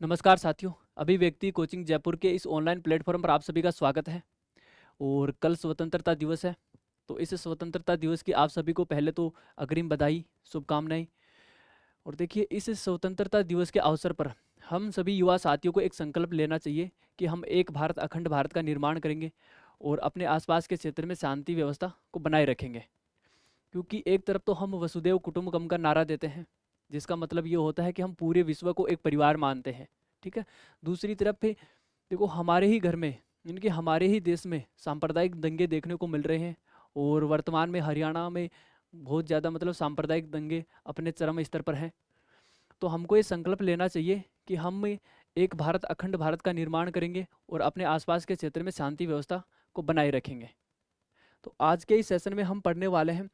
नमस्कार साथियों। अभिव्यक्ति कोचिंग जयपुर के इस ऑनलाइन प्लेटफॉर्म पर आप सभी का स्वागत है। और कल स्वतंत्रता दिवस है, तो इस स्वतंत्रता दिवस की आप सभी को पहले तो अग्रिम बधाई, शुभकामनाएं। और देखिए, इस स्वतंत्रता दिवस के अवसर पर हम सभी युवा साथियों को एक संकल्प लेना चाहिए कि हम एक भारत, अखंड भारत का निर्माण करेंगे और अपने आसपास के क्षेत्र में शांति व्यवस्था को बनाए रखेंगे। क्योंकि एक तरफ तो हम वसुदेव कुटुंबकम का नारा देते हैं, जिसका मतलब ये होता है कि हम पूरे विश्व को एक परिवार मानते हैं। ठीक है। दूसरी तरफ पे देखो, हमारे ही घर में, इनके हमारे ही देश में सांप्रदायिक दंगे देखने को मिल रहे हैं। और वर्तमान में हरियाणा में बहुत ज़्यादा मतलब सांप्रदायिक दंगे अपने चरम स्तर पर हैं। तो हमको ये संकल्प लेना चाहिए कि हम एक भारत, अखंड भारत का निर्माण करेंगे और अपने आसपास के क्षेत्र में शांति व्यवस्था को बनाए रखेंगे। तो आज के इस सेशन में हम पढ़ने वाले हैं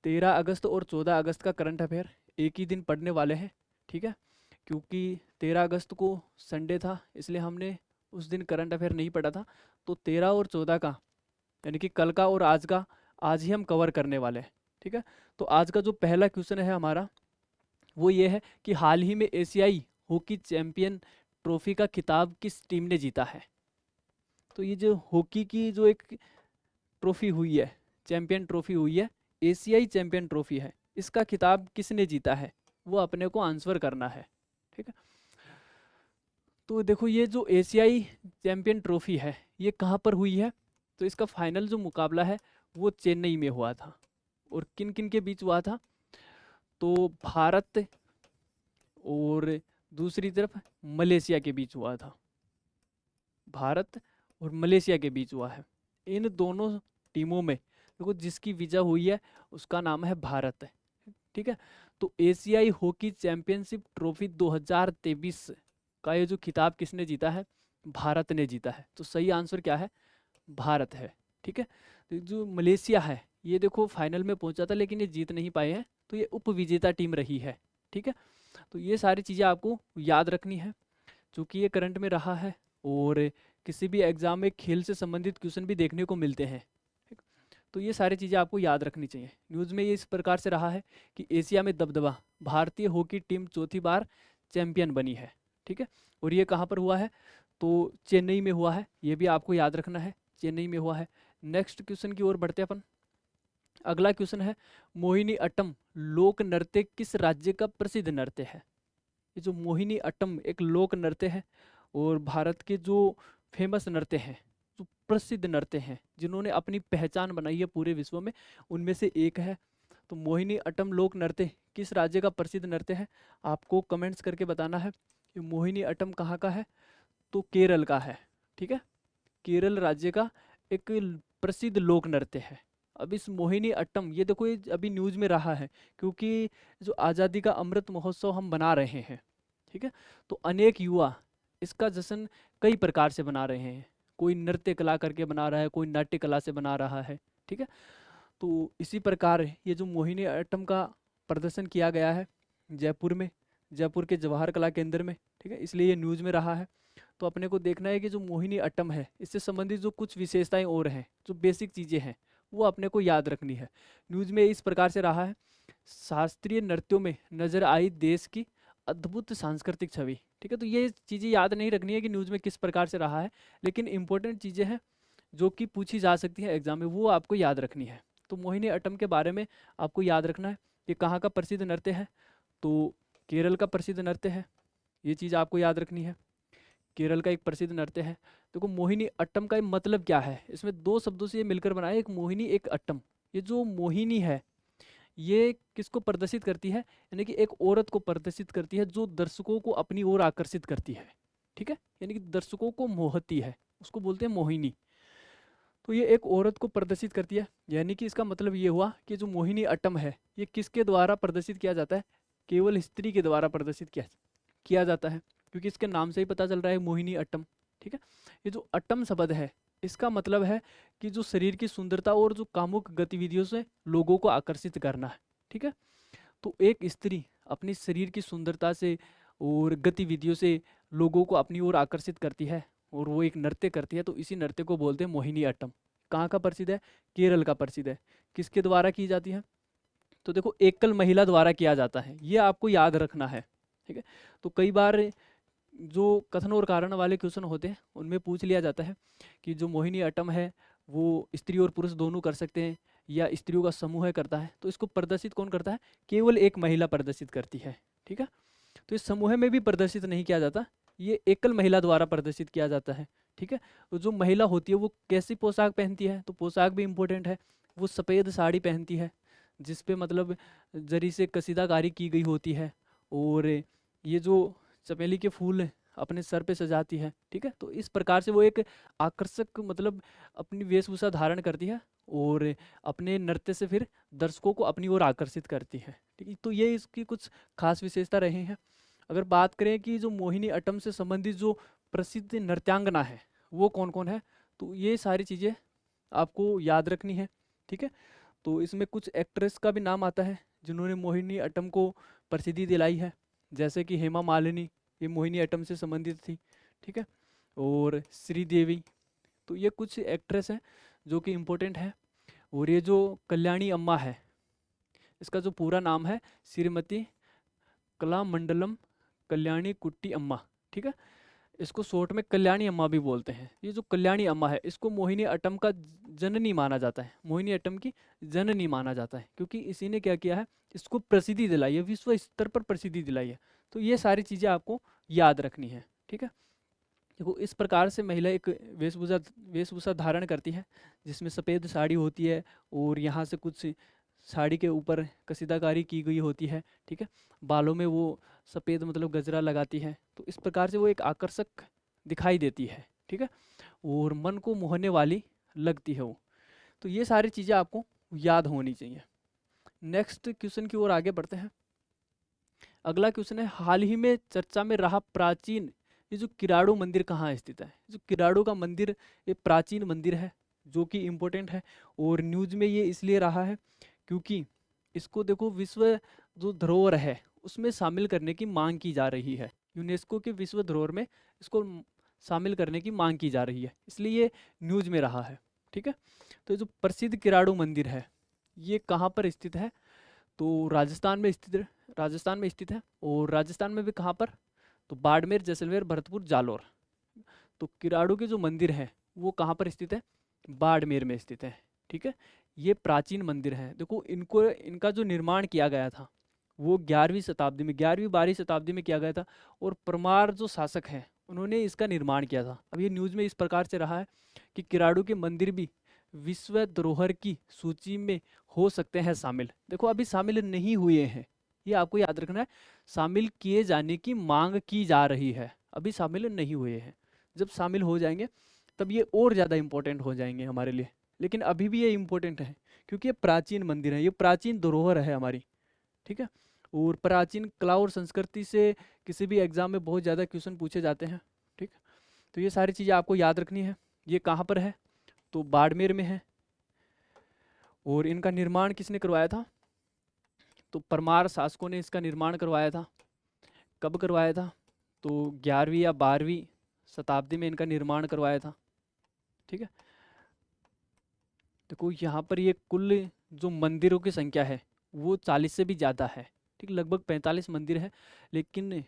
13 अगस्त और 14 अगस्त का करंट अफेयर एक ही दिन पढ़ने वाले हैं। ठीक है। क्योंकि 13 अगस्त को संडे था, इसलिए हमने उस दिन करंट अफेयर नहीं पढ़ा था। तो 13 और 14 का, यानी कि कल का और आज का, आज ही हम कवर करने वाले हैं। ठीक है। तो आज का जो पहला क्वेश्चन है हमारा, वो ये है कि हाल ही में एशियाई हॉकी चैंपियन ट्रॉफी का खिताब किस टीम ने जीता है। तो ये जो हॉकी की जो एक ट्रॉफी हुई है, चैंपियन ट्रॉफी हुई है, एशियाई चैंपियन ट्रॉफी है, इसका खिताब किसने जीता है, वो अपने को आंसर करना है। ठीक है। तो देखो, ये जो एशियाई चैंपियन ट्रॉफी है, ये कहाँ पर हुई है। तो इसका फाइनल जो मुकाबला है वो चेन्नई में हुआ था। और किन किन के बीच हुआ था, तो भारत और दूसरी तरफ मलेशिया के बीच हुआ था। भारत और मलेशिया के बीच हुआ है। इन दोनों टीमों में देखो, जिसकी विजय हुई है उसका नाम है भारत। ठीक है। तो एशियाई हॉकी चैंपियनशिप ट्रॉफी 2023 का ये जो खिताब किसने जीता है, भारत ने जीता है। तो सही आंसर क्या है, भारत है। ठीक है। तो जो मलेशिया है, ये देखो फाइनल में पहुंचा था लेकिन ये जीत नहीं पाए हैं, तो ये उपविजेता टीम रही है। ठीक है। तो ये सारी चीज़ें आपको याद रखनी है, क्योंकि ये करंट में रहा है और किसी भी एग्जाम में खेल से संबंधित क्वेश्चन भी देखने को मिलते हैं। ठीक। तो ये सारी चीज़ें आपको याद रखनी चाहिए। न्यूज़ में ये इस प्रकार से रहा है कि एशिया में दबदबा, भारतीय हॉकी टीम चौथी बार चैंपियन बनी है। ठीक है। और ये कहाँ पर हुआ है, तो चेन्नई में हुआ है, ये भी आपको याद रखना है, चेन्नई में हुआ है। नेक्स्ट क्वेश्चन की ओर बढ़ते हैं अपन। अगला क्वेश्चन है, मोहिनी अट्टम लोक नृत्य किस राज्य का प्रसिद्ध नृत्य है। ये जो मोहिनी अट्टम एक लोक नृत्य है और भारत के जो फेमस नृत्य हैं, जो प्रसिद्ध नृत्य हैं, जिन्होंने अपनी पहचान बनाई है पूरे विश्व में, उनमें से एक है। तो मोहिनी अट्टम लोक नृत्य किस राज्य का प्रसिद्ध नृत्य है, आपको कमेंट्स करके बताना है कि मोहिनी अट्टम कहाँ का है। तो केरल का है। ठीक है। केरल राज्य का एक प्रसिद्ध लोक नृत्य है। अब इस मोहिनी अट्टम, ये देखो, ये अभी न्यूज़ में रहा है क्योंकि जो आज़ादी का अमृत महोत्सव हम बना रहे हैं। ठीक है। तो अनेक युवा इसका जश्न कई प्रकार से बना रहे हैं। कोई नृत्य कला करके बना रहा है, कोई नाट्य कला से बना रहा है। ठीक है। तो इसी प्रकार ये जो मोहिनी अट्टम का प्रदर्शन किया गया है जयपुर में, जयपुर के जवाहर कला केंद्र में। ठीक है। इसलिए ये न्यूज़ में रहा है। तो अपने को देखना है कि जो मोहिनी अट्टम है, इससे संबंधित जो कुछ विशेषताएं और हैं, जो बेसिक चीज़ें हैं, वो अपने को याद रखनी है। न्यूज़ में इस प्रकार से रहा है, शास्त्रीय नृत्यों में नजर आई देश की अद्भुत सांस्कृतिक छवि। ठीक है। तो ये चीज़ें याद नहीं रखनी है कि न्यूज़ में किस प्रकार से रहा है, लेकिन इंपॉर्टेंट चीज़ें हैं जो कि पूछी जा सकती है एग्जाम में, वो आपको याद रखनी है। तो मोहिनी अट्टम के बारे में आपको याद रखना है कि कहाँ का प्रसिद्ध नृत्य है, तो केरल का प्रसिद्ध नृत्य है। ये चीज़ आपको याद रखनी है, केरल का एक प्रसिद्ध नृत्य है। देखो, मोहिनी अट्टम का मतलब क्या है, इसमें दो शब्दों से ये मिलकर बना है, एक मोहिनी एक अट्टम। ये जो मोहिनी है, ये किसको प्रदर्शित करती है, यानी कि एक औरत को प्रदर्शित करती है जो दर्शकों को अपनी ओर आकर्षित करती है। ठीक है। यानी कि दर्शकों को मोहती है, उसको बोलते हैं मोहिनी। तो ये एक औरत को प्रदर्शित करती है, यानी कि इसका मतलब ये हुआ कि जो मोहिनी अट्टम है, ये किसके द्वारा प्रदर्शित किया जाता है, केवल स्त्री के द्वारा प्रदर्शित किया जाता है, क्योंकि इसके नाम से ही पता चल रहा है मोहिनी अट्टम। ठीक है। ये जो अट्टम शब्द है, इसका मतलब है कि जो शरीर की सुंदरता और जो कामुक गतिविधियों से लोगों को आकर्षित करना है। ठीक है। तो एक स्त्री अपनी शरीर की सुंदरता से और गतिविधियों से लोगों को अपनी ओर आकर्षित करती है और वो एक नृत्य करती है, तो इसी नृत्य को बोलते हैं मोहिनी अट्टम। कहाँ का प्रसिद्ध है, केरल का प्रसिद्ध है। किसके द्वारा की जाती है, तो देखो, एकल महिला द्वारा किया जाता है, ये आपको याद रखना है। ठीक है। तो कई बार जो कथन और कारण वाले क्वेश्चन होते हैं उनमें पूछ लिया जाता है कि जो मोहिनी अट्टम है वो स्त्री और पुरुष दोनों कर सकते हैं या स्त्रियों का समूह करता है। तो इसको प्रदर्शित कौन करता है? केवल एक महिला प्रदर्शित करती है। ठीक है, तो इस समूह में भी प्रदर्शित नहीं किया जाता, ये एकल महिला द्वारा प्रदर्शित किया जाता है। ठीक है, तो जो महिला होती है वो कैसी पोशाक पहनती है? तो पोशाक भी इम्पोर्टेंट है। वो सफ़ेद साड़ी पहनती है जिस पे मतलब जरी से कसीदाकारी की गई होती है, और ये जो चमेली के फूल अपने सर पे सजाती है। ठीक है, तो इस प्रकार से वो एक आकर्षक मतलब अपनी वेशभूषा धारण करती है और अपने नृत्य से फिर दर्शकों को अपनी ओर आकर्षित करती है। ठीक है, तो ये इसकी कुछ खास विशेषता रही हैं। अगर बात करें कि जो मोहिनी अट्टम से संबंधित जो प्रसिद्ध नृत्यांगना है वो कौन कौन है, तो ये सारी चीज़ें आपको याद रखनी है। ठीक है, तो इसमें कुछ एक्ट्रेस का भी नाम आता है जिन्होंने मोहिनी अट्टम को प्रसिद्धि दिलाई है, जैसे कि हेमा मालिनी, ये मोहिनी अट्टम से संबंधित थी। ठीक है, और श्रीदेवी, तो ये कुछ एक्ट्रेस हैं जो कि इम्पोर्टेंट है। और ये जो कल्याणी अम्मा है, इसका जो पूरा नाम है श्रीमती कलामंडलम कल्याणी कुट्टी अम्मा। ठीक है, इसको शॉर्ट में कल्याणी अम्मा भी बोलते हैं। ये जो कल्याणी अम्मा है इसको मोहिनी अट्टम का जननी माना जाता है, मोहिनी अट्टम की जननी माना जाता है, क्योंकि इसी ने क्या किया है, इसको प्रसिद्धि दिलाई है, विश्व स्तर पर प्रसिद्धि दिलाई है। तो ये सारी चीज़ें आपको याद रखनी है। ठीक है, देखो इस प्रकार से महिला एक वेशभूषा वेशभूषा धारण करती है जिसमें सफ़ेद साड़ी होती है और यहाँ से कुछ साड़ी के ऊपर कसीदाकारी की गई होती है। ठीक है, बालों में वो सफ़ेद मतलब गजरा लगाती है, तो इस प्रकार से वो एक आकर्षक दिखाई देती है। ठीक है, और मन को मोहने वाली लगती है वो। तो ये सारी चीज़ें आपको याद होनी चाहिए। नेक्स्ट क्वेश्चन की ओर आगे बढ़ते हैं। अगला क्वेश्चन है, हाल ही में चर्चा में रहा प्राचीन ये जो किराड़ू मंदिर कहाँ स्थित है? जो किराड़ू का मंदिर ये प्राचीन मंदिर है जो कि इम्पोर्टेंट है, और न्यूज़ में ये इसलिए रहा है क्योंकि इसको देखो विश्व जो धरोहर है उसमें शामिल करने की मांग की जा रही है। यूनेस्को के विश्व धरोहर में इसको शामिल करने की मांग की जा रही है, इसलिए ये न्यूज़ में रहा है। ठीक है, तो ये जो प्रसिद्ध किराड़ू मंदिर है ये कहाँ पर स्थित है? तो राजस्थान में स्थित है, राजस्थान में स्थित है। और राजस्थान में भी कहाँ पर? तो बाड़मेर, जैसलमेर, भरतपुर, जालौर। तो किराड़ू के जो मंदिर है वो कहाँ पर स्थित है? बाड़मेर में स्थित है। ठीक है, ये प्राचीन मंदिर है। देखो इनको इनका जो निर्माण किया गया था वो 11वीं शताब्दी में, 11वीं 12वीं शताब्दी में किया गया था, और परमार जो शासक हैं उन्होंने इसका निर्माण किया था। अब ये न्यूज़ में इस प्रकार से रहा है कि किराड़ू के मंदिर भी विश्व धरोहर की सूची में हो सकते हैं शामिल। देखो अभी शामिल नहीं हुए हैं, ये आपको याद रखना है। शामिल किए जाने की मांग की जा रही है, अभी शामिल नहीं हुए हैं। जब शामिल हो जाएंगे तब ये और ज़्यादा इम्पोर्टेंट हो जाएंगे हमारे लिए, लेकिन अभी भी ये इम्पोर्टेंट है क्योंकि ये प्राचीन मंदिर है, ये प्राचीन धरोहर है हमारी। ठीक है, और प्राचीन कला और संस्कृति से किसी भी एग्जाम में बहुत ज़्यादा क्वेश्चन पूछे जाते हैं। ठीक, तो ये सारी चीज़ें आपको याद रखनी है। ये कहाँ पर है? तो बाड़मेर में है। और इनका निर्माण किसने करवाया था? तो परमार शासकों ने इसका निर्माण करवाया था। कब करवाया था? तो 11वीं या 12वीं शताब्दी में इनका निर्माण करवाया था। ठीक है, देखो यहाँ पर ये कुल जो मंदिरों की संख्या है वो 40 से भी ज़्यादा है। ठीक, लगभग 45 मंदिर है, लेकिन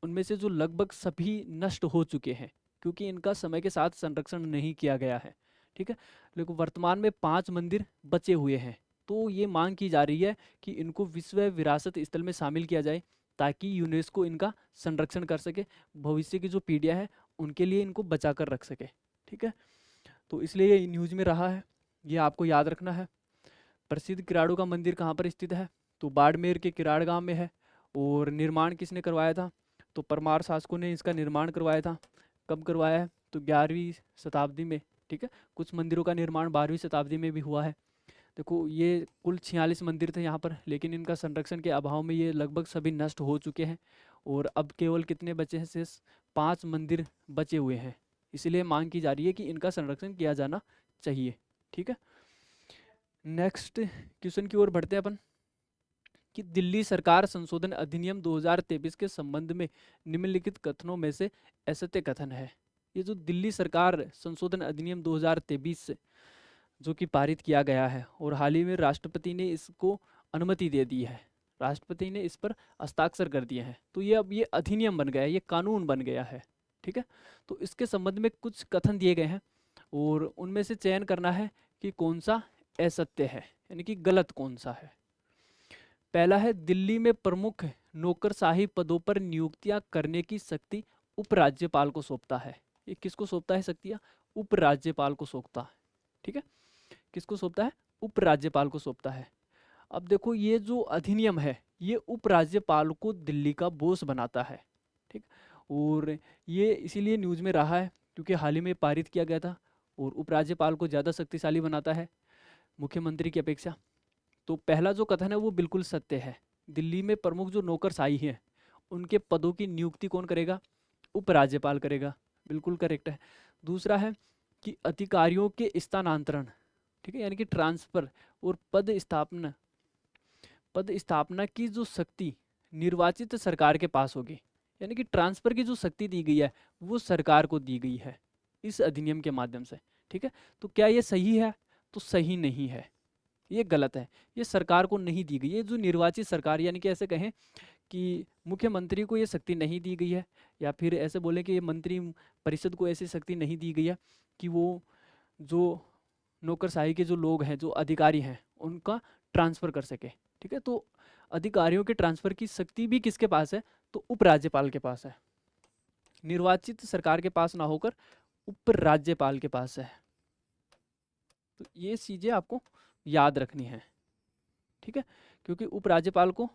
उनमें से जो लगभग सभी नष्ट हो चुके हैं क्योंकि इनका समय के साथ संरक्षण नहीं किया गया है। ठीक है, लेकिन वर्तमान में 5 मंदिर बचे हुए हैं। तो ये मांग की जा रही है कि इनको विश्व विरासत स्थल में शामिल किया जाए ताकि यूनेस्को इनका संरक्षण कर सके, भविष्य की जो पीढ़ियाँ हैं उनके लिए इनको बचा कर रख सके। ठीक है, तो इसलिए ये न्यूज़ में रहा है, ये आपको याद रखना है। प्रसिद्ध किराड़ू का मंदिर कहाँ पर स्थित है? तो बाड़मेर के किराड़ गांव में है। और निर्माण किसने करवाया था? तो परमार शासकों ने इसका निर्माण करवाया था। कब करवाया है? तो 11वीं शताब्दी में। ठीक है, कुछ मंदिरों का निर्माण 12वीं शताब्दी में भी हुआ है। देखो ये कुल 46 मंदिर थे यहाँ पर, लेकिन इनका संरक्षण के अभाव में ये लगभग सभी नष्ट हो चुके हैं, और अब केवल कितने बचे हैं? शेष 5 मंदिर बचे हुए हैं। इसलिए मांग की जा रही है कि इनका संरक्षण किया जाना चाहिए। ठीक है, नेक्स्ट क्वेश्चन की ओर बढ़ते हैं अपन कि दिल्ली सरकार संशोधन अधिनियम 2023 के संबंध में निम्नलिखित कथनों में से असत्य कथन है। ये जो दिल्ली सरकार संशोधन अधिनियम 2023 जो कि पारित किया गया है और हाल ही में राष्ट्रपति ने इसको अनुमति दे दी है, राष्ट्रपति ने इस पर हस्ताक्षर कर दिए हैं, तो ये अब ये अधिनियम बन गया है, ये कानून बन गया है। ठीक है, तो इसके संबंध में कुछ कथन दिए गए हैं और उनमें से चयन करना है कि कौन सा असत्य है, यानी कि गलत कौन सा है। पहला है, दिल्ली में प्रमुख नौकरशाही पदों पर नियुक्तियां करने की शक्ति उपराज्यपाल को सौंपता है। ये किसको सौंपता है शक्तियां? उपराज्यपाल को सौंपता है। ठीक है, किसको सौंपता है? उपराज्यपाल को सौंपता है। अब देखो, ये जो अधिनियम है ये उपराज्यपाल को दिल्ली का बॉस बनाता है। ठीक, और ये इसीलिए न्यूज में रहा है क्योंकि हाल ही में पारित किया गया था और उपराज्यपाल को ज़्यादा शक्तिशाली बनाता है मुख्यमंत्री की अपेक्षा। तो पहला जो कथन है वो बिल्कुल सत्य है। दिल्ली में प्रमुख जो नौकरशाही हैं उनके पदों की नियुक्ति कौन करेगा? उपराज्यपाल करेगा, बिल्कुल करेक्ट है। दूसरा है कि अधिकारियों के स्थानांतरण, ठीक है, यानी कि ट्रांसफर और पद स्थापना की जो शक्ति निर्वाचित सरकार के पास होगी, यानी कि ट्रांसफर की जो शक्ति दी गई है वो सरकार को दी गई है इस अधिनियम के माध्यम से। ठीक है, तो क्या ये सही है? तो सही नहीं है, ये गलत है। ये सरकार को नहीं दी गई, ये जो निर्वाचित सरकार, यानी कि ऐसे कहें कि मुख्यमंत्री को ये शक्ति नहीं दी गई है, या फिर ऐसे बोले कि ये मंत्री परिषद को ऐसी शक्ति नहीं दी गई है कि वो जो नौकरशाही के जो लोग हैं, जो अधिकारी हैं, उनका ट्रांसफ़र कर सके। ठीक है, तो अधिकारियों के ट्रांसफ़र की शक्ति भी किसके पास है? तो उपराज्यपाल के पास है, निर्वाचित सरकार के पास ना होकर उपराज्यपाल के पास है। तो ये चीज़ें आपको याद रखनी है। ठीक है, क्योंकि उपराज्यपाल को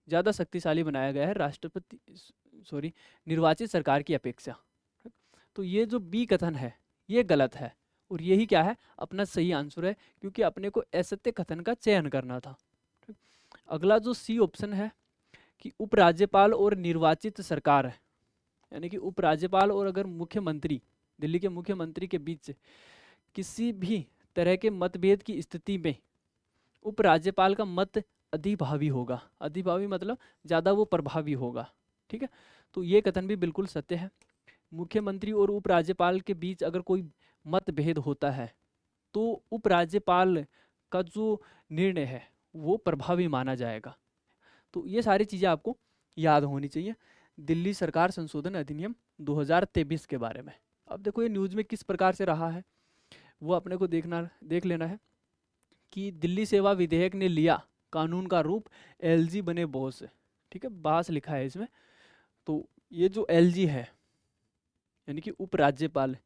ज़्यादा शक्तिशाली बनाया गया है निर्वाचित सरकार की अपेक्षा। तो ये जो बी कथन है ये गलत है और यही क्या है? अपना सही आंसर है, क्योंकि अपने को असत्य कथन का चयन करना था। अगला जो सी ऑप्शन है कि उपराज्यपाल और निर्वाचित सरकार है, यानी कि उपराज्यपाल और अगर मुख्यमंत्री, दिल्ली के मुख्यमंत्री के बीच किसी भी तरह के मतभेद की स्थिति में उपराज्यपाल का मत अधिभावी होगा। अधिभावी मतलब ज़्यादा वो प्रभावी होगा। ठीक है, तो ये कथन भी बिल्कुल सत्य है। मुख्यमंत्री और उपराज्यपाल के बीच अगर कोई मतभेद होता है तो उपराज्यपाल का जो निर्णय है वो प्रभावी माना जाएगा। तो ये सारी चीज़ें आपको याद होनी चाहिए दिल्ली सरकार संशोधन अधिनियम 2023 के बारे में। अब देखो ये न्यूज़ में किस प्रकार से रहा है वो अपने को देख लेना है कि दिल्ली सेवा विधेयक ने लिया कानून का रूप, एलजी बने बॉस। ठीक है, बास लिखा है इसमें। तो ये जो एलजी है यानी कि उपराज्यपाल,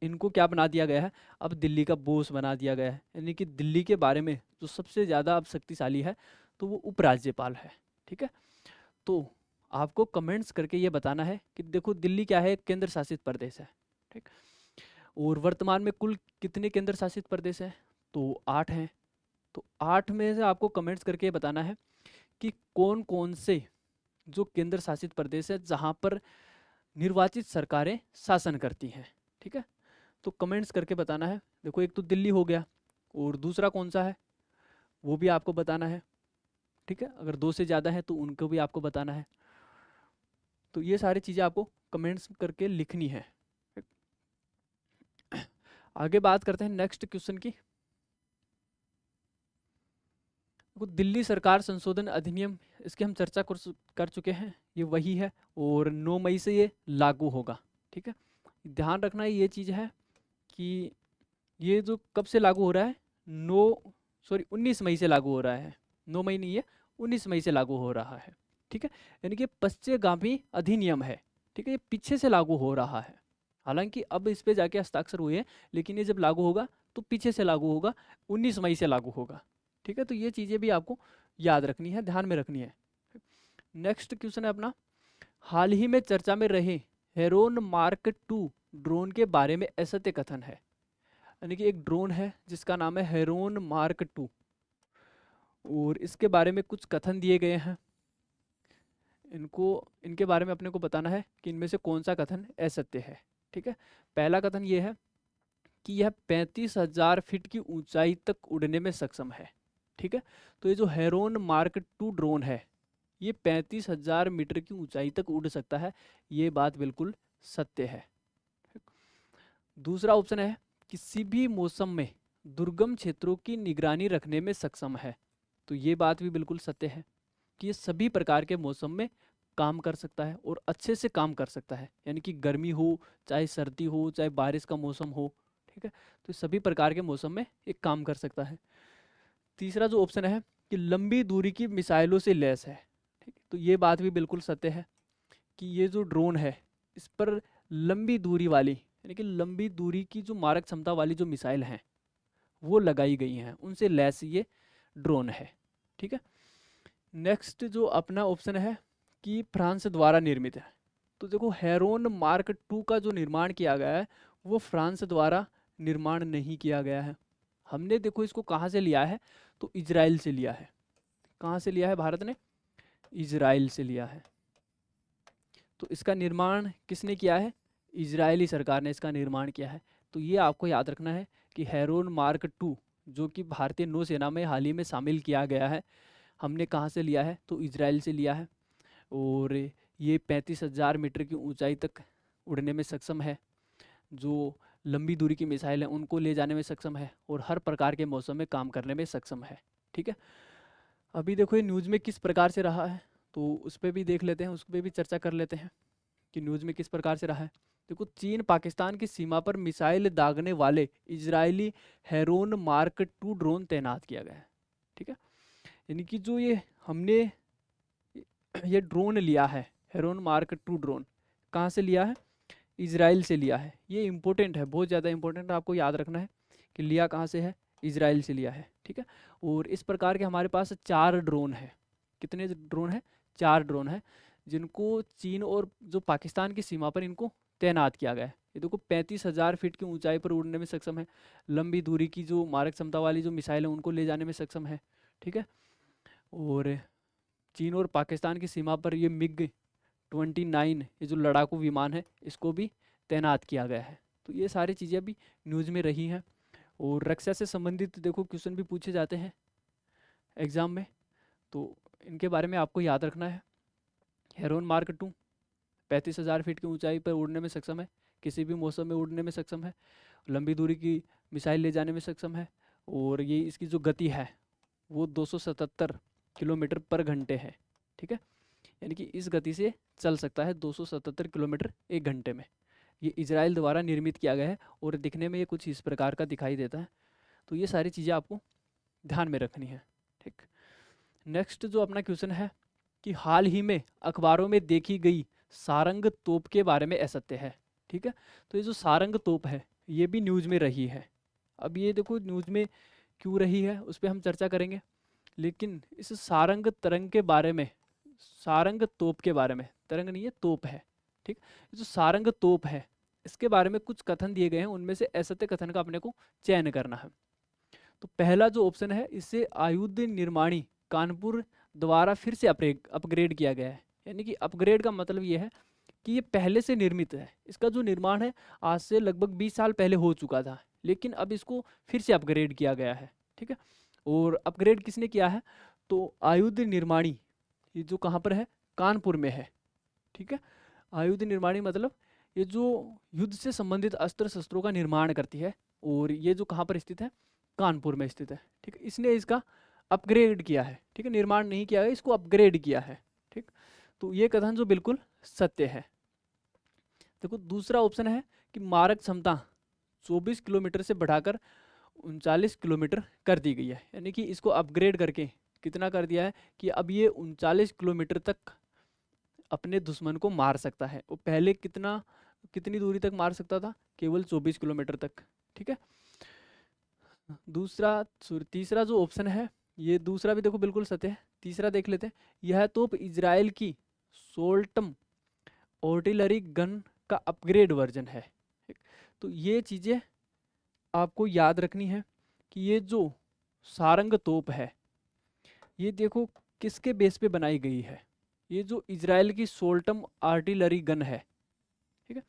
इनको क्या बना दिया गया है? अब दिल्ली का बॉस बना दिया गया है, यानी कि दिल्ली के बारे में जो सबसे ज़्यादा अब शक्तिशाली है तो वो उपराज्यपाल है। ठीक है, तो आपको कमेंट्स करके ये बताना है कि देखो दिल्ली क्या है? केंद्र शासित प्रदेश है। ठीक, और वर्तमान में कुल कितने केंद्र शासित प्रदेश हैं? तो 8 हैं। तो 8 में से आपको कमेंट्स करके ये बताना है कि कौन कौन से जो केंद्र शासित प्रदेश है जहाँ पर निर्वाचित सरकारें शासन करती हैं। ठीक है, तो कमेंट्स करके बताना है। देखो एक तो दिल्ली हो गया और दूसरा कौन सा है वो भी आपको बताना है। ठीक है, अगर 2 से ज़्यादा है तो उनको भी आपको बताना है। तो ये सारी चीज़ें आपको कमेंट्स करके लिखनी है। आगे बात करते हैं नेक्स्ट क्वेश्चन की। दिल्ली सरकार संशोधन अधिनियम, इसकी हम चर्चा कर चुके हैं, ये वही है और 9 मई से ये लागू होगा। ठीक है, ध्यान रखना ये चीज़ है कि ये जो कब से लागू हो रहा है, 19 मई से लागू हो रहा है। 9 मई नहीं है, 19 मई से लागू हो रहा है। ठीक है, यानी कि पश्चिमगामी अधिनियम है। ठीक है, ये पीछे से लागू हो रहा है, हालांकि अब इस पे जाके हस्ताक्षर हुए हैं, लेकिन ये जब लागू होगा तो पीछे से लागू होगा, 19 मई से लागू होगा। ठीक है, तो ये चीज़ें भी आपको याद रखनी है, ध्यान में रखनी है। नेक्स्ट क्वेश्चन है अपना, हाल ही में चर्चा में रहे हेरोन मार्क 2 ड्रोन के बारे में असत्य कथन है। यानी कि एक ड्रोन है जिसका नाम है हेरोन मार्क 2 और इसके बारे में कुछ कथन दिए गए हैं। इनके बारे में अपने को बताना है कि इनमें से कौन सा कथन असत्य है। ठीक है, पहला कथन ये है कि यह 35,000 फीट की ऊंचाई तक उड़ने में सक्षम है। ठीक है, तो ये जो हेरोन मार्क 2 ड्रोन है ये 35,000 मीटर की ऊंचाई तक उड़ सकता है, ये बात बिल्कुल सत्य है। दूसरा ऑप्शन है किसी भी मौसम में दुर्गम क्षेत्रों की निगरानी रखने में सक्षम है, तो ये बात भी बिल्कुल सत्य है। कि ये सभी प्रकार के मौसम में काम कर सकता है और अच्छे से काम कर सकता है, यानी कि गर्मी हो, चाहे सर्दी हो, चाहे बारिश का मौसम हो, ठीक है। तो सभी प्रकार के मौसम में एक काम कर सकता है। तीसरा जो ऑप्शन है कि लंबी दूरी की मिसाइलों से लैस है, ठीक है। तो ये बात भी बिल्कुल सत्य है कि ये जो ड्रोन है इस पर लंबी दूरी वाली, यानी कि लंबी दूरी की जो मारक क्षमता वाली जो मिसाइल हैं वो लगाई गई हैं, उनसे लैस ये ड्रोन है, ठीक है। नेक्स्ट जो अपना ऑप्शन है कि फ्रांस द्वारा निर्मित है। तो देखो हेरोन मार्क 2 का जो निर्माण किया गया है वो फ्रांस द्वारा निर्माण नहीं किया गया है। हमने देखो इसको कहाँ से लिया है, तो इजराइल से लिया है। कहाँ से लिया है भारत ने? इजराइल से लिया है। तो इसका निर्माण किसने किया है? इजरायली सरकार ने इसका निर्माण किया है। तो ये आपको याद रखना है कि हेरोन मार्क 2 जो कि भारतीय नौसेना में हाल ही में शामिल किया गया है, हमने कहाँ से लिया है? तो इजराइल से लिया है। और ये 35,000 मीटर की ऊंचाई तक उड़ने में सक्षम है, जो लंबी दूरी की मिसाइल है उनको ले जाने में सक्षम है और हर प्रकार के मौसम में काम करने में सक्षम है, ठीक है। अभी देखो ये न्यूज़ में किस प्रकार से रहा है, तो उस पर भी देख लेते हैं, उस पर भी चर्चा कर लेते हैं कि न्यूज़ में किस प्रकार से रहा है। देखो चीन पाकिस्तान की सीमा पर मिसाइल दागने वाले इजरायली हेरोन मार्क 2 ड्रोन तैनात किया गया है, ठीक है। यानी कि जो ये हमने ये ड्रोन लिया है हेरोन मार्क 2 ड्रोन, कहाँ से लिया है? इजराइल से लिया है। ये इंपॉर्टेंट है, बहुत ज़्यादा इंपॉर्टेंट है, आपको याद रखना है कि लिया कहाँ से है? इजराइल से लिया है, ठीक है। और इस प्रकार के हमारे पास 4 ड्रोन है। कितने ड्रोन है? 4 ड्रोन है, जिनको चीन और जो पाकिस्तान की सीमा पर इनको तैनात किया गया है। ये देखो 35,000 फीट की ऊंचाई पर उड़ने में सक्षम है, लंबी दूरी की जो मारक क्षमता वाली जो मिसाइल है उनको ले जाने में सक्षम है, ठीक है। और चीन और पाकिस्तान की सीमा पर ये मिग 29 ये जो लड़ाकू विमान है इसको भी तैनात किया गया है। तो ये सारी चीज़ें अभी न्यूज़ में रही हैं। और रक्षा से संबंधित देखो क्वेश्चन भी पूछे जाते हैं एग्ज़ाम में, तो इनके बारे में आपको याद रखना है। हेरोन मार्क 2 35,000 फीट की ऊंचाई पर उड़ने में सक्षम है, किसी भी मौसम में उड़ने में सक्षम है, लंबी दूरी की मिसाइल ले जाने में सक्षम है, और ये इसकी जो गति है वो 277 किलोमीटर पर घंटे है, ठीक है। यानी कि इस गति से चल सकता है 277 किलोमीटर एक घंटे में। ये इजराइल द्वारा निर्मित किया गया है और दिखने में ये कुछ इस प्रकार का दिखाई देता है। तो ये सारी चीज़ें आपको ध्यान में रखनी है, ठीक। नेक्स्ट जो अपना क्वेश्चन है कि हाल ही में अखबारों में देखी गई सारंग तोप के बारे में असत्य है, ठीक है। तो ये जो सारंग तोप है ये भी न्यूज़ में रही है। अब ये देखो न्यूज़ में क्यों रही है उस पर हम चर्चा करेंगे, लेकिन इस सारंग तरंग के बारे में, सारंग तोप के बारे में, तरंग नहीं है तोप है, ठीक। ये जो सारंग तोप है इसके बारे में कुछ कथन दिए गए हैं, उनमें से असत्य कथन का अपने को चयन करना है। तो पहला जो ऑप्शन है, इससे आयुध निर्माणी कानपुर द्वारा फिर से अपग्रेड किया गया है। यानी कि अपग्रेड का मतलब ये है कि ये पहले से निर्मित है, इसका जो निर्माण है आज से लगभग 20 साल पहले हो चुका था, लेकिन अब इसको फिर से अपग्रेड किया गया है, ठीक है। और अपग्रेड किसने किया है? तो आयुध निर्माणी, ये जो कहाँ पर है? कानपुर में है, ठीक है। आयुध निर्माणी मतलब ये जो युद्ध से संबंधित अस्त्र शस्त्रों का निर्माण करती है, और ये जो कहाँ पर स्थित है? कानपुर में स्थित है, ठीक है। इसने इसका अपग्रेड किया है, ठीक है, निर्माण नहीं किया है, इसको अपग्रेड किया है, ठीक। तो ये कथन जो बिल्कुल सत्य है। देखो दूसरा ऑप्शन है कि मारक क्षमता 24 किलोमीटर से बढ़ाकर 39 किलोमीटर कर दी गई है। यानी कि इसको अपग्रेड करके कितना कर दिया है कि अब ये 39 किलोमीटर तक अपने दुश्मन को मार सकता है। वो पहले कितनी दूरी तक मार सकता था? केवल 24 किलोमीटर तक, ठीक है। तीसरा जो ऑप्शन है, ये दूसरा भी देखो बिल्कुल सत्य है। तीसरा देख लेते हैं, यह तोप इजराइल की सोल्टम आर्टिलरी गन का अपग्रेड वर्जन है। तो ये चीज़ें आपको याद रखनी है कि ये जो सारंग तोप है ये देखो किसके बेस पे बनाई गई है? ये जो इजराइल की सोल्टम आर्टिलरी गन है, ठीक है,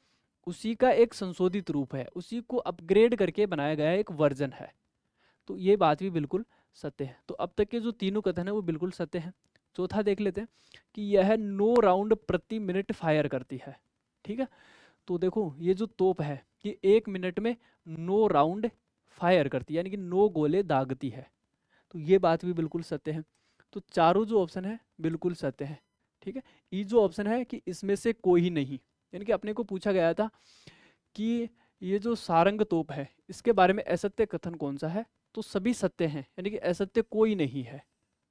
उसी का एक संशोधित रूप है, उसी को अपग्रेड करके बनाया गया एक वर्जन है। तो ये बात भी बिल्कुल सत्य है। तो अब तक के जो तीनों कथन है वो बिल्कुल सत्य है। चौथा देख लेते हैं कि यह 9 राउंड प्रति मिनट फायर करती है, ठीक है। तो देखो ये जो तोप है ये 1 मिनट में 9 राउंड फायर करती है, यानी कि 9 गोले दागती है। तो ये बात भी बिल्कुल सत्य है। तो चारों जो ऑप्शन है बिल्कुल सत्य है। ठीक है, ई जो ऑप्शन है कि इसमें से कोई नहीं, यानी कि अपने को पूछा गया था कि ये जो सारंग तोप है इसके बारे में असत्य कथन कौन सा है, तो सभी सत्य हैं, यानी कि असत्य कोई नहीं है।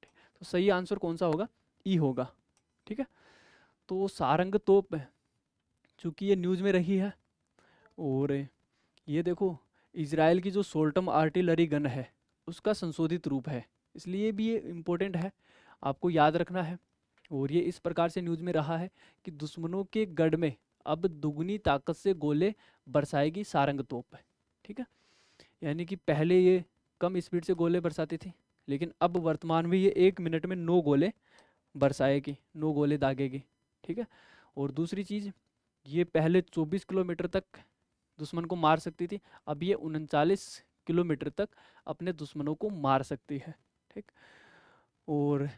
तो सही आंसर कौन सा होगा, ई होगा। ठीक है, तो सारंग तोप चूंकि ये न्यूज में रही है, और ये देखो इजराइल की जो सोल्टम आर्टिलरी गन है उसका संशोधित रूप है, इसलिए भी ये इम्पोर्टेंट है, आपको याद रखना है। और ये इस प्रकार से न्यूज में रहा है कि दुश्मनों के गढ़ में अब दुगनी ताकत से गोले बरसाएगी सारंग तोप। ठीक है, यानी कि पहले ये कम स्पीड से गोले बरसाती थी, लेकिन अब वर्तमान में ये 1 मिनट में 9 गोले बरसाएगी, 9 गोले दागेगी। ठीक है, और दूसरी चीज़, ये पहले 24 किलोमीटर तक दुश्मन को मार सकती थी, अब ये 39 किलोमीटर तक अपने दुश्मनों को मार सकती है। ठीक, और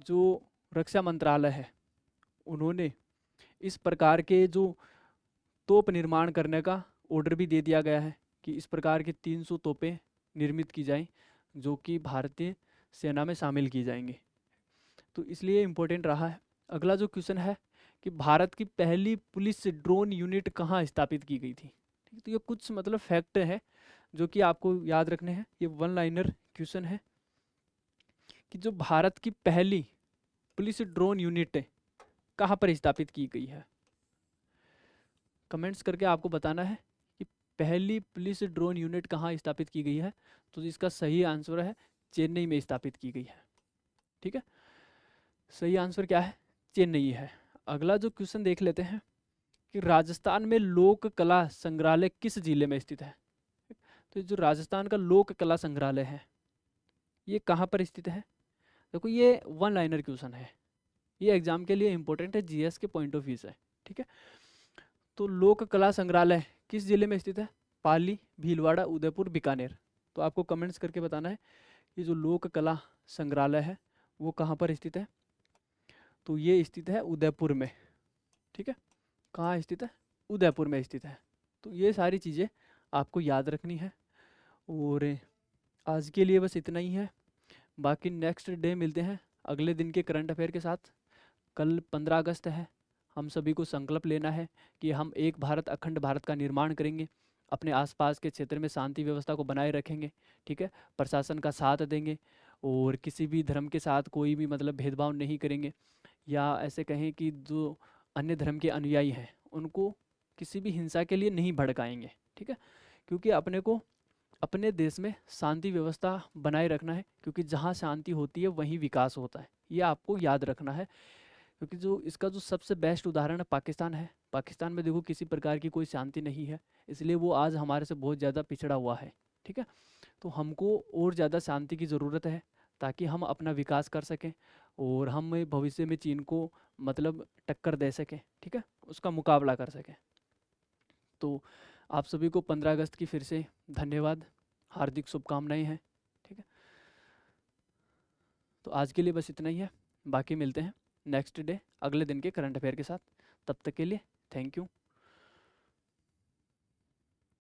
जो रक्षा मंत्रालय है उन्होंने इस प्रकार के जो तोप निर्माण करने का ऑर्डर भी दे दिया गया है कि इस प्रकार की 300 तोपें निर्मित की जाएं जो कि भारतीय सेना में शामिल की जाएंगी। तो इसलिए इम्पोर्टेंट रहा है। अगला जो क्वेश्चन है कि भारत की पहली पुलिस ड्रोन यूनिट कहाँ स्थापित की गई थी। ठीक, तो ये कुछ मतलब फैक्ट है जो कि आपको याद रखने हैं। ये वन लाइनर क्वेश्चन है कि जो भारत की पहली पुलिस ड्रोन यूनिट कहाँ पर स्थापित की गई है। कमेंट्स करके आपको बताना है कि पहली पुलिस ड्रोन यूनिट कहाँ स्थापित की गई है। तो इसका सही आंसर है चेन्नई में स्थापित की गई है। ठीक है, सही आंसर क्या है, चेन्नई है। अगला जो क्वेश्चन देख लेते हैं कि राजस्थान में लोक कला संग्रहालय किस जिले में स्थित है। तो जो राजस्थान का लोक कला संग्रहालय है ये कहाँ पर स्थित है। देखो ये वन लाइनर क्वेश्चन है, ये एग्जाम के लिए इंपॉर्टेंट है, जीएस के पॉइंट ऑफ व्यू से। ठीक है, तो लोक कला संग्रहालय किस जिले में स्थित है, पाली, भीलवाड़ा, उदयपुर, बीकानेर। तो आपको कमेंट्स करके बताना है कि जो लोक कला संग्रहालय है वो कहाँ पर स्थित है। तो ये स्थित है उदयपुर में। ठीक है, कहाँ स्थित है, उदयपुर में स्थित है। तो ये सारी चीज़ें आपको याद रखनी है। और आज के लिए बस इतना ही है, बाकी नेक्स्ट डे मिलते हैं अगले दिन के करंट अफेयर के साथ। कल 15 अगस्त है, हम सभी को संकल्प लेना है कि हम एक भारत अखंड भारत का निर्माण करेंगे, अपने आसपास के क्षेत्र में शांति व्यवस्था को बनाए रखेंगे। ठीक है, प्रशासन का साथ देंगे और किसी भी धर्म के साथ कोई भी मतलब भेदभाव नहीं करेंगे, या ऐसे कहें कि जो अन्य धर्म के अनुयायी हैं उनको किसी भी हिंसा के लिए नहीं भड़काएंगे। ठीक है, क्योंकि अपने को अपने देश में शांति व्यवस्था बनाए रखना है, क्योंकि जहाँ शांति होती है वहीं विकास होता है, ये आपको याद रखना है। क्योंकि जो इसका जो सबसे बेस्ट उदाहरण है पाकिस्तान है, पाकिस्तान में देखो किसी प्रकार की कोई शांति नहीं है, इसलिए वो आज हमारे से बहुत ज़्यादा पिछड़ा हुआ है। ठीक है, तो हमको और ज़्यादा शांति की ज़रूरत है ताकि हम अपना विकास कर सकें और हम भविष्य में चीन को मतलब टक्कर दे सकें। ठीक है, उसका मुकाबला कर सकें। तो आप सभी को 15 अगस्त की फिर से धन्यवाद, हार्दिक शुभकामनाएं हैं। ठीक है, तो आज के लिए बस इतना ही है, बाकी मिलते हैं नेक्स्ट डे अगले दिन के करंट अफेयर के साथ। तब तक के लिए थैंक यू।